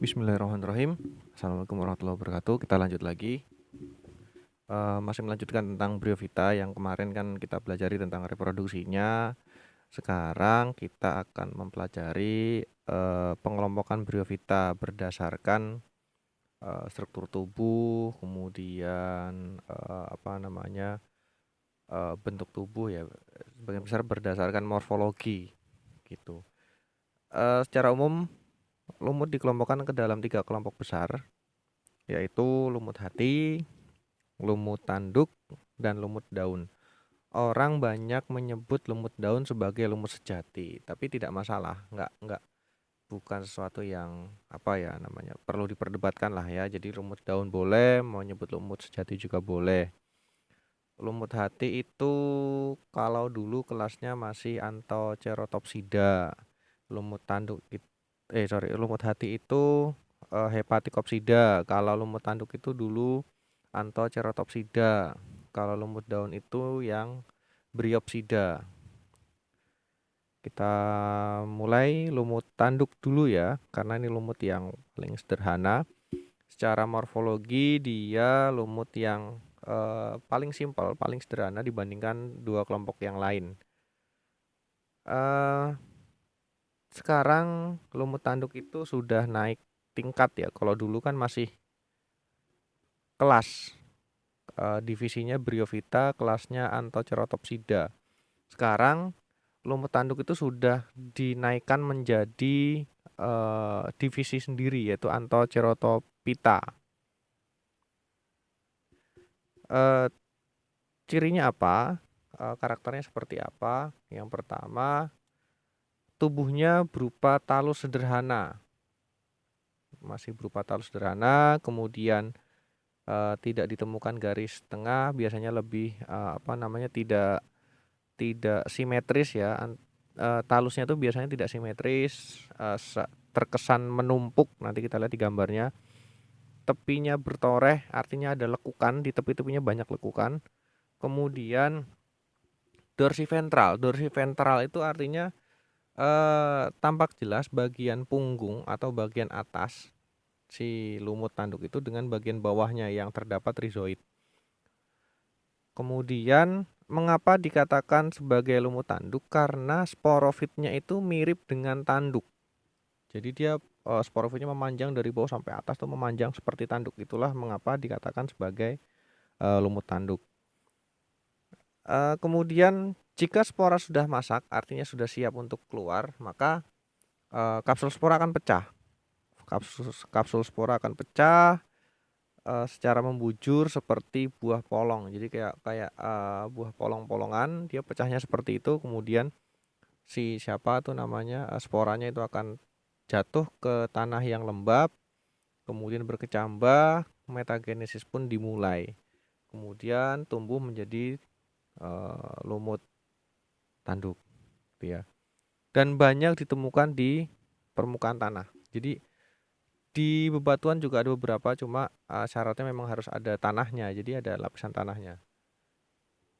Bismillahirrahmanirrahim. Assalamualaikum warahmatullahi wabarakatuh. Kita lanjut lagi. Masih melanjutkan tentang Bryophyta yang kemarin kan kita pelajari tentang reproduksinya. Sekarang kita akan mempelajari pengelompokan Bryophyta berdasarkan struktur tubuh, kemudian bentuk tubuh ya. Sebagian besar berdasarkan morfologi gitu. Secara umum lumut dikelompokkan ke dalam 3 kelompok besar, yaitu lumut hati, lumut tanduk, dan lumut daun. Orang banyak menyebut lumut daun sebagai lumut sejati, tapi tidak masalah, bukan sesuatu yang perlu diperdebatkan lah ya. Jadi lumut daun boleh, mau nyebut lumut sejati juga boleh. Lumut hati itu kalau dulu kelasnya masih Anthocerotopsida. Lumut hati itu Hepaticopsida. Kalau lumut tanduk itu dulu Anthocerotopsida. Kalau lumut daun itu yang Bryopsida. Kita mulai lumut tanduk dulu ya, karena ini lumut yang paling sederhana. Secara morfologi dia lumut yang paling simpel, paling sederhana dibandingkan dua kelompok yang lain. Eh, Sekarang lumut tanduk itu sudah naik tingkat ya. Kalau dulu kan masih kelas. Divisinya Bryophyta, kelasnya Anthocerotopsida. Sekarang lumut tanduk itu sudah dinaikkan menjadi divisi sendiri, yaitu Anthocerotophyta. Eh, Cirinya apa? Karakternya seperti apa? Yang pertama, tubuhnya berupa talus sederhana, masih berupa talus sederhana. Kemudian tidak ditemukan garis tengah, biasanya lebih tidak tidak simetris ya. Talusnya itu biasanya tidak simetris, terkesan menumpuk. Nanti kita lihat di gambarnya. Tepinya bertoreh, artinya ada lekukan, di tepi-tepinya banyak lekukan. Kemudian dorsiventral. Dorsiventral itu artinya tampak jelas bagian punggung atau bagian atas si lumut tanduk itu dengan bagian bawahnya yang terdapat rizoid. Kemudian mengapa dikatakan sebagai lumut tanduk? Karena sporofitnya itu mirip dengan tanduk. Jadi dia sporofitnya memanjang dari bawah sampai atas tuh memanjang seperti tanduk. Itulah mengapa dikatakan sebagai lumut tanduk. Kemudian jika spora sudah masak, artinya sudah siap untuk keluar, maka kapsul spora akan pecah. Kapsul spora akan pecah secara membujur seperti buah polong. Jadi kayak kayak buah polong-polongan, dia pecahnya seperti itu. Kemudian sporanya itu akan jatuh ke tanah yang lembab, kemudian berkecambah, metagenesis pun dimulai. Kemudian tumbuh menjadi lumut tanduk, gitu ya. Dan banyak ditemukan di permukaan tanah. Jadi di bebatuan juga ada beberapa, cuma syaratnya memang harus ada tanahnya. Jadi ada lapisan tanahnya.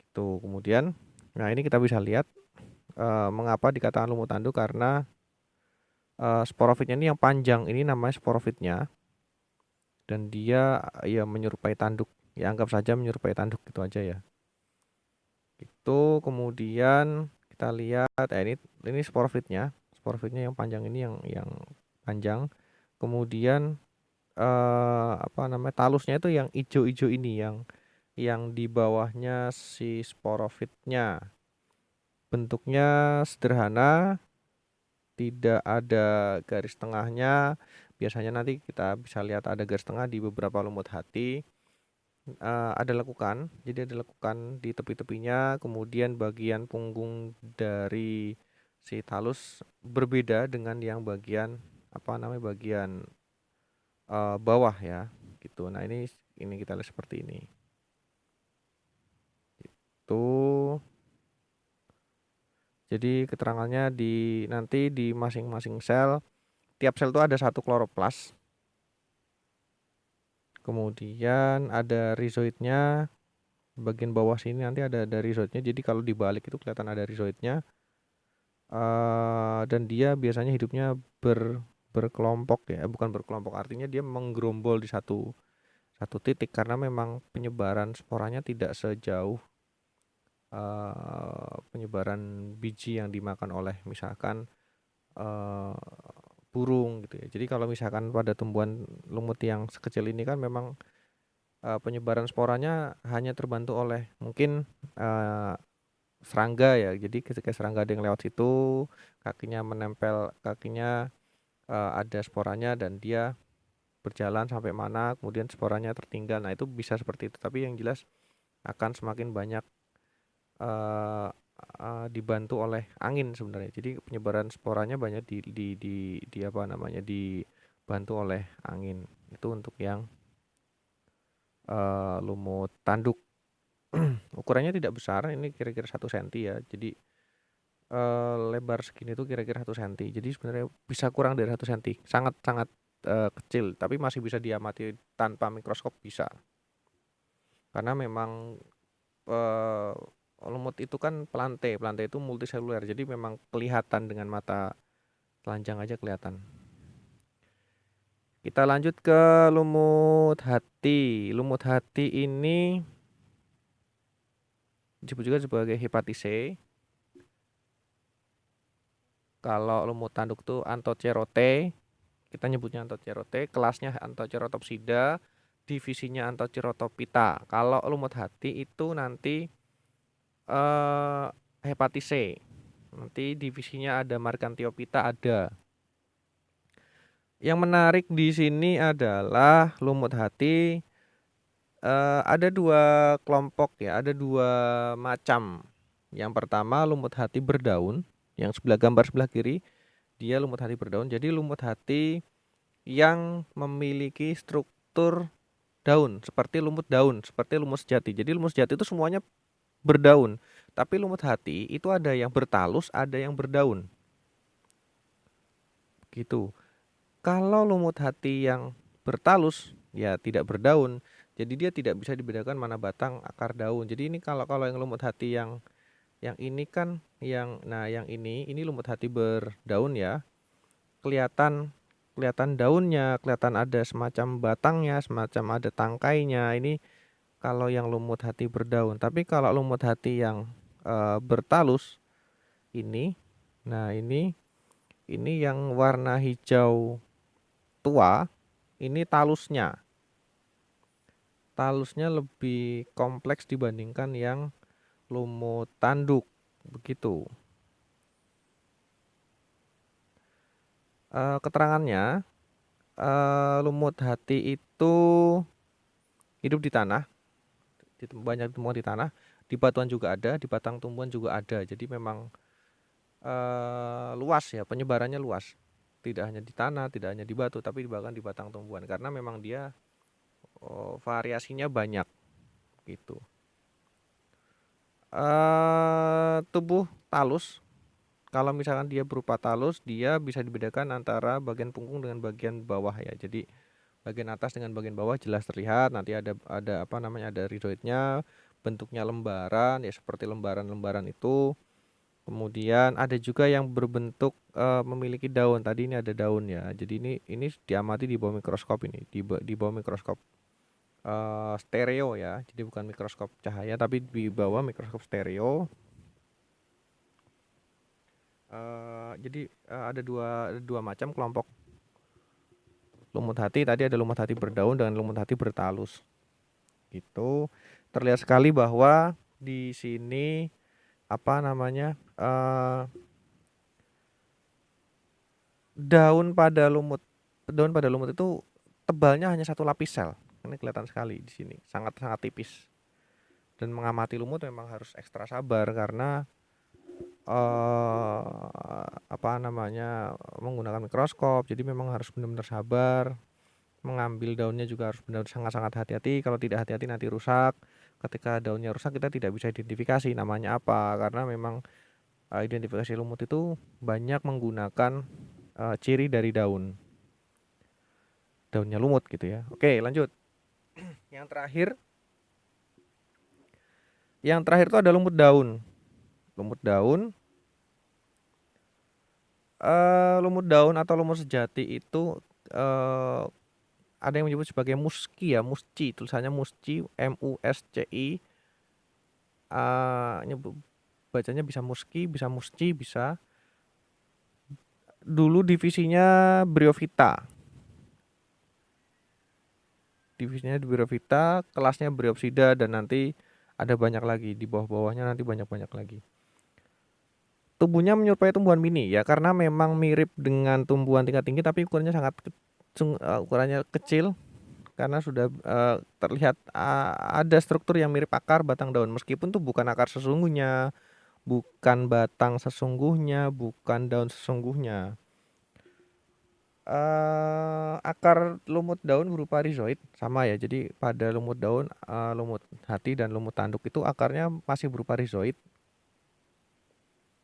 Itu kemudian, nah ini kita bisa lihat mengapa dikatakan lumut tanduk karena sporofitnya ini yang panjang, ini namanya sporofitnya, dan dia ya menyerupai tanduk. Ya anggap saja menyerupai tanduk gitu aja ya. Itu kemudian kita lihat, ini sporofitnya, yang panjang ini yang panjang. Kemudian talusnya itu yang ijo-ijo ini, yang di bawahnya si sporofitnya. Bentuknya sederhana, tidak ada garis tengahnya. Biasanya nanti kita bisa lihat ada garis tengah di beberapa lumut hati. Ada lekukan, jadi ada lekukan di tepi-tepinya. Kemudian bagian punggung dari si talus berbeda dengan yang bagian bawah ya, gitu. Nah ini kita lihat seperti ini. Tuh. Jadi keterangannya nanti di masing-masing sel, tiap sel itu ada satu kloroplas. Kemudian ada rizoidnya, bagian bawah sini nanti ada rizoidnya. Jadi kalau dibalik itu kelihatan ada rizoidnya. Dan dia biasanya hidupnya berkelompok ya, bukan berkelompok, artinya dia menggerombol di satu satu titik karena memang penyebaran sporanya tidak sejauh penyebaran biji yang dimakan oleh misalkan eh, burung gitu ya. Jadi kalau misalkan pada tumbuhan lumut yang sekecil ini kan memang penyebaran sporanya hanya terbantu oleh mungkin eh, serangga ya. Jadi ketika serangga ada yang lewat situ, kakinya menempel, kakinya ada sporanya dan dia berjalan sampai mana, kemudian sporanya tertinggal. Nah, itu bisa seperti itu. Tapi yang jelas akan semakin banyak eh, dibantu oleh angin sebenarnya. Jadi penyebaran sporanya banyak di apa namanya dibantu oleh angin. Itu untuk yang lumut tanduk. Ukurannya tidak besar, ini kira-kira 1 cm ya. Jadi lebar segini tuh kira-kira 1 cm. Jadi sebenarnya bisa kurang dari 1 cm. Sangat-sangat kecil, tapi masih bisa diamati tanpa mikroskop bisa. Karena memang eh, lumut itu kan pelantai, pelantai itu multiseluler, jadi memang kelihatan dengan mata telanjang aja kelihatan. Kita lanjut ke lumut hati. Lumut hati ini disebut juga sebagai hepatitis C. Kalau lumut tanduk itu Anthocerote, kita nyebutnya Anthocerote, kelasnya Anthocerotopsida, divisinya Anthocerotopita. Kalau lumut hati itu nanti eh, hepatitis C. Nanti divisinya ada Markanthiopita ada. Yang menarik di sini adalah lumut hati ada dua kelompok ya, ada dua macam. Yang pertama lumut hati berdaun, yang sebelah gambar sebelah kiri dia lumut hati berdaun. Jadi lumut hati yang memiliki struktur daun, seperti lumut sejati. Jadi lumut sejati itu semuanya berdaun, tapi lumut hati itu ada yang bertalus, ada yang berdaun. Gitu. Kalau lumut hati yang bertalus ya tidak berdaun. Jadi dia tidak bisa dibedakan mana batang, akar, daun. Jadi ini kalau kalau yang lumut hati yang ini kan yang ini lumut hati berdaun ya. Kelihatan kelihatan daunnya, kelihatan ada semacam batangnya, semacam ada tangkainya. Ini kalau yang lumut hati berdaun. Tapi kalau lumut hati yang bertalus ini, nah ini yang warna hijau tua, ini talusnya. Talusnya lebih kompleks dibandingkan yang lumut tanduk. Begitu. Keterangannya, lumut hati itu hidup di tanah, banyak ditemukan di tanah, di batuan juga ada, di batang tumbuhan juga ada. Jadi memang luas ya, penyebarannya luas. Tidak hanya di tanah, tidak hanya di batu, tapi bahkan di batang tumbuhan. Karena memang dia variasinya banyak gitu. Tubuh talus, kalau misalkan dia berupa talus, dia bisa dibedakan antara bagian punggung dengan bagian bawah ya. Jadi bagian atas dengan bagian bawah jelas terlihat. Nanti ada apa namanya, ada rizoidnya, bentuknya lembaran ya, seperti lembaran-lembaran itu. Kemudian ada juga yang berbentuk memiliki daun. Tadi ini ada daun ya. Jadi ini diamati di bawah mikroskop ini, di bawah mikroskop stereo ya. Jadi bukan mikroskop cahaya tapi di bawah mikroskop stereo. Jadi ada dua macam kelompok lumut hati. Tadi ada lumut hati berdaun dengan lumut hati bertalus. Gitu. Terlihat sekali bahwa di sini apa namanya daun pada lumut daun pada lumut itu tebalnya hanya satu lapis sel. Ini kelihatan sekali di sini, sangat sangat tipis. Dan mengamati lumut memang harus ekstra sabar karena apa namanya menggunakan mikroskop. Jadi memang harus benar-benar sabar. Mengambil daunnya juga harus benar sangat-sangat hati-hati. Kalau tidak hati-hati nanti rusak. Ketika daunnya rusak kita tidak bisa identifikasi namanya apa karena memang identifikasi lumut itu banyak menggunakan ciri dari daunnya lumut gitu ya. Oke, lanjut. Yang terakhir, itu ada lumut daun. Lumut daun Lumut daun atau lumut sejati itu, eee, ada yang menyebut sebagai musci ya, musci, tulisannya musci, MUSCI, nyebu bacanya bisa musci, bisa musci, bisa. Dulu divisinya Bryophyta. Divisinya di Bryophyta, kelasnya Bryopsida, dan nanti ada banyak lagi, di bawah-bawahnya nanti banyak-banyak lagi. Tubuhnya menyerupai tumbuhan mini ya, karena memang mirip dengan tumbuhan tingkat tinggi tapi ukurannya ukurannya kecil, karena sudah terlihat ada struktur yang mirip akar batang daun, meskipun itu bukan akar sesungguhnya, bukan batang sesungguhnya, bukan daun sesungguhnya. Akar lumut daun berupa rizoid sama ya. Jadi pada lumut daun, lumut hati dan lumut tanduk itu akarnya masih berupa rizoid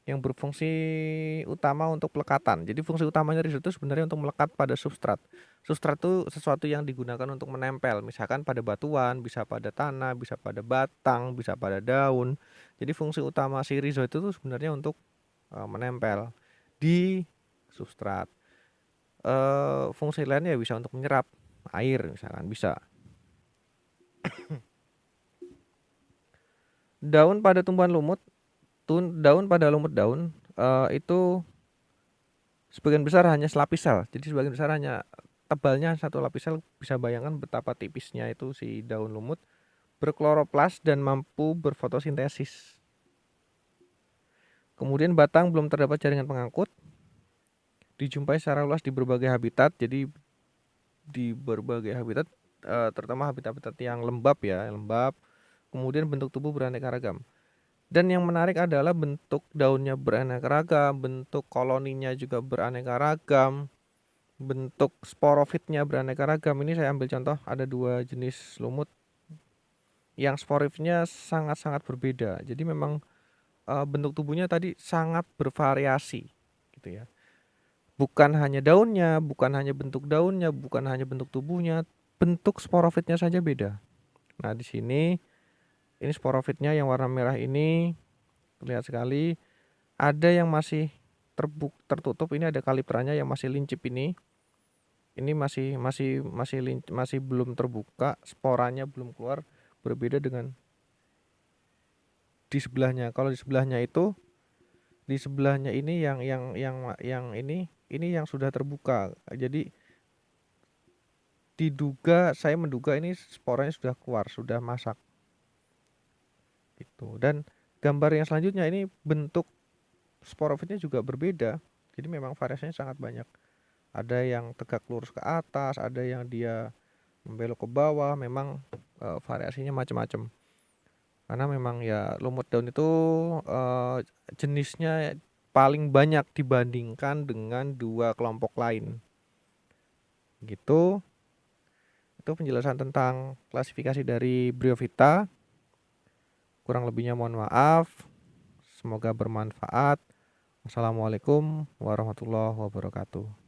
yang berfungsi utama untuk pelekatan. Jadi fungsi utamanya rizoid itu sebenarnya untuk melekat pada substrat. Substrat itu sesuatu yang digunakan untuk menempel, misalkan pada batuan, bisa pada tanah, bisa pada batang, bisa pada daun. Jadi fungsi utama si rizoid itu sebenarnya untuk menempel di substrat. Fungsi lainnya bisa untuk menyerap air, misalkan bisa. Daun pada tumbuhan lumut, daun pada lumut daun itu sebagian besar hanya selapis sel. Jadi sebagian besar hanya tebalnya satu lapis sel. Bisa bayangkan betapa tipisnya itu si daun lumut, berkloroplas dan mampu berfotosintesis. Kemudian batang belum terdapat jaringan pengangkut, dijumpai secara luas di berbagai habitat. Jadi di berbagai habitat, terutama habitat-habitat yang lembab ya, lembab. Kemudian bentuk tubuh beraneka ragam. Dan yang menarik adalah bentuk daunnya beraneka ragam, bentuk koloninya juga beraneka ragam, bentuk sporofitnya beraneka ragam. Ini saya ambil contoh, ada 2 jenis lumut yang sporofitnya sangat-sangat berbeda. Jadi memang bentuk tubuhnya tadi sangat bervariasi gitu ya. Bukan hanya daunnya, bukan hanya bentuk daunnya, bukan hanya bentuk tubuhnya, bentuk sporofitnya saja beda. Nah, di sini ini sporofitnya yang warna merah ini terlihat sekali. Ada yang masih tertutup, ini ada kaliperannya yang masih lincip ini. Ini masih belum terbuka, sporanya belum keluar, berbeda dengan di sebelahnya. Kalau di sebelahnya itu, di sebelahnya ini yang ini yang sudah terbuka. Jadi saya menduga ini sporanya sudah keluar, sudah masak. Gitu. Dan gambar yang selanjutnya ini bentuk sporofitnya juga berbeda. Jadi memang variasinya sangat banyak. Ada yang tegak lurus ke atas, ada yang dia membelok ke bawah. Memang variasinya macam-macam. Karena memang ya lumut daun itu jenisnya paling banyak dibandingkan dengan 2 kelompok lain. Gitu. Itu penjelasan tentang klasifikasi dari Bryophyta. Kurang lebihnya mohon maaf. Semoga bermanfaat. Wassalamualaikum warahmatullahi wabarakatuh.